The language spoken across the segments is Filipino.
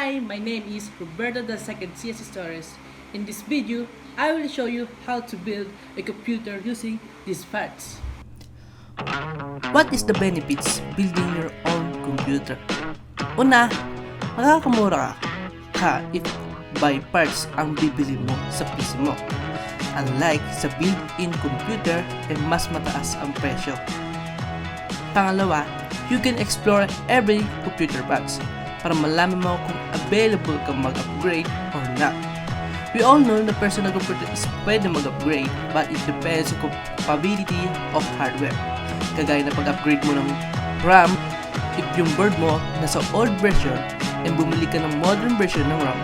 Hi, my name is Roberto the Second CS Torres. In this video, I will show you how to build a computer using these parts. What is the benefits building your own computer? Una, makakamura ka if buy parts ang bibili mo sa PC mo. Unlike sa built-in computer mas mataas ang presyo. Pangalawa, you can explore every computer box para malaman mo kung available ka mag-upgrade or not. We all know na personal computer is pwede mag-upgrade but it depends on capability of hardware. Kagaya na pag-upgrade mo ng RAM, if yung board mo nasa old version and bumili ka ng modern version ng RAM,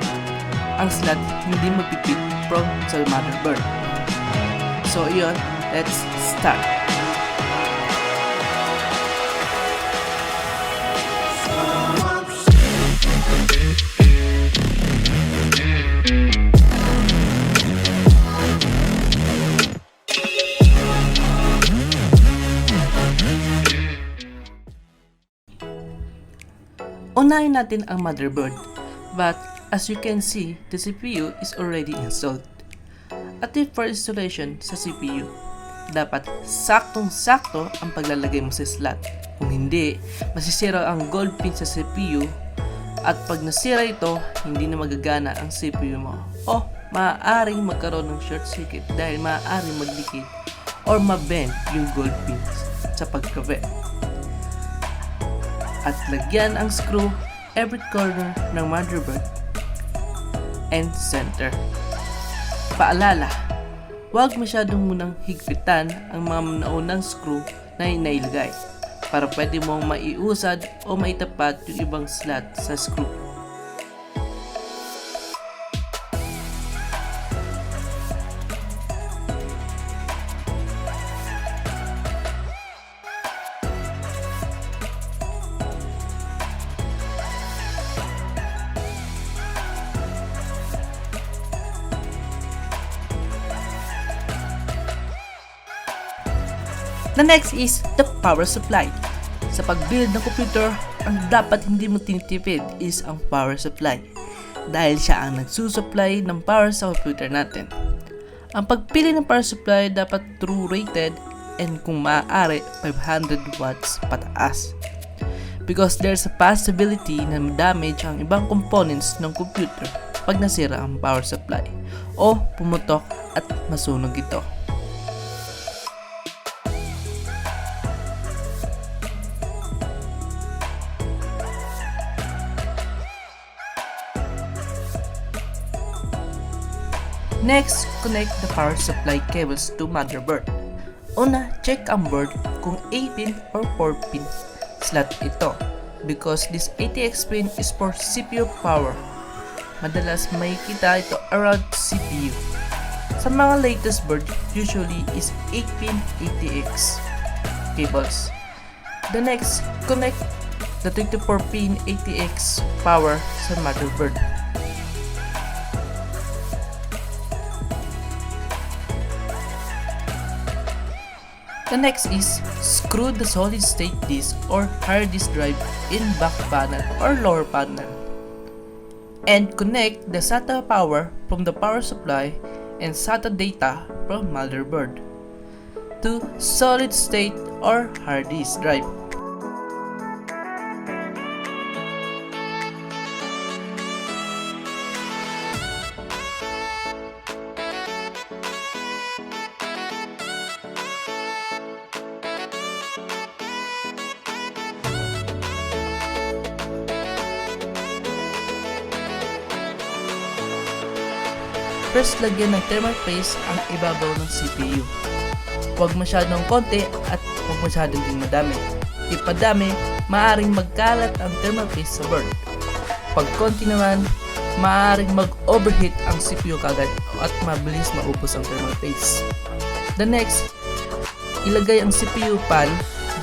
ang slot hindi magpipit from sa motherboard. So yun, let's start. Unahin natin ang motherboard, but as you can see, the CPU is already installed. At tip for installation sa CPU, dapat saktong-sakto ang paglalagay mo sa slot. Kung hindi, masisira ang gold pin sa CPU at pag nasira ito, hindi na magagana ang CPU mo. O maaaring magkaroon ng short circuit dahil maaaring magdikit or mabend yung gold pins sa pagkabe. At lagyan ang screw every corner ng motherboard and center. Paalala, huwag masyadong munang higpitan ang mga naunang screw na inailagay para pwede mong maiusad o maitapat yung ibang slot sa screw. The next is the power supply. Sa pag-build ng computer, ang dapat hindi mo tinitipid is ang power supply dahil siya ang nagsusupply ng power sa computer natin. Ang pagpili ng power supply dapat true rated and kung maaari 500 watts pataas because there's a possibility na damage ang ibang components ng computer pag nasira ang power supply o pumutok at masunog ito. Next, connect the power supply cables to motherboard. Una, check ang board kung 8-pin or 4-pin slot ito because this ATX pin is for CPU power. Madalas makikita ito around CPU. Sa mga latest board, usually is 8-pin ATX cables. The next, connect the 24-pin ATX power sa motherboard. The next is screw the solid state disk or hard disk drive in back panel or lower panel and connect the SATA power from the power supply and SATA data from motherboard to solid state or hard disk drive. First, lagyan ng thermal paste ang ibabaw ng CPU. Huwag masyadong konti at huwag masyadong din madami. If padami, maaaring magkalat ang thermal paste sa board. Pag konti naman, maaaring mag-overheat ang CPU kagad at mabilis maubos ang thermal paste. The next, ilagay ang CPU pan,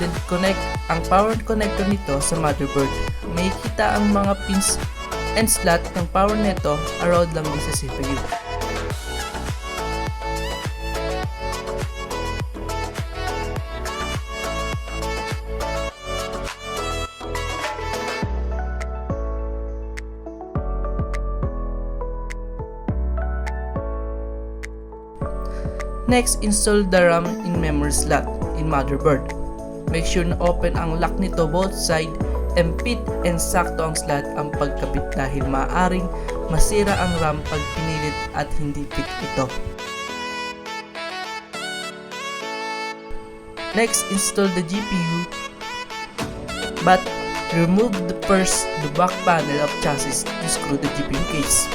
then connect ang power connector nito sa motherboard. May kita ang mga pins and slot ng power nito around lang din sa CPU. Next, install the RAM in memory slot in motherboard. Make sure na open ang lock nito both side and fit and sakto ang slot ang pagkapit dahil maaaring masira ang RAM pag pinilit at hindi fit ito. Next, install the GPU but remove the back panel of chassis to screw the GPU case.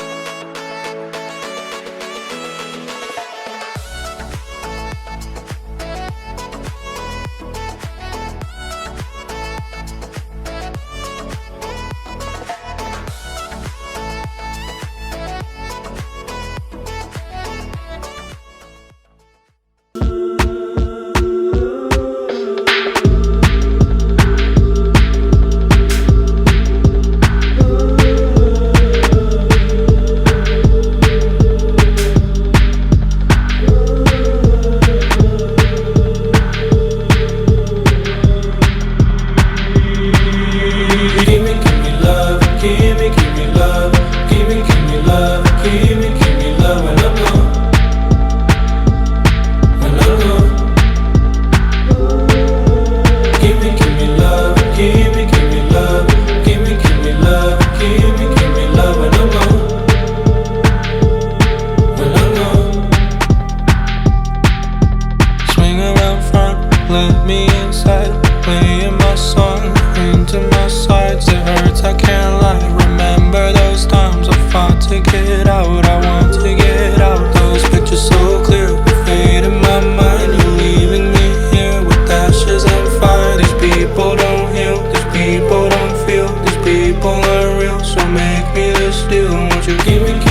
Let me inside, playing my song into my sides. It hurts, I can't lie. Remember those times I fought to get out. I want to get out. Those pictures so clear, fade in my mind. You're leaving me here with ashes and fire. These people don't heal, these people don't feel, these people are real. So make me this deal. Won't you give me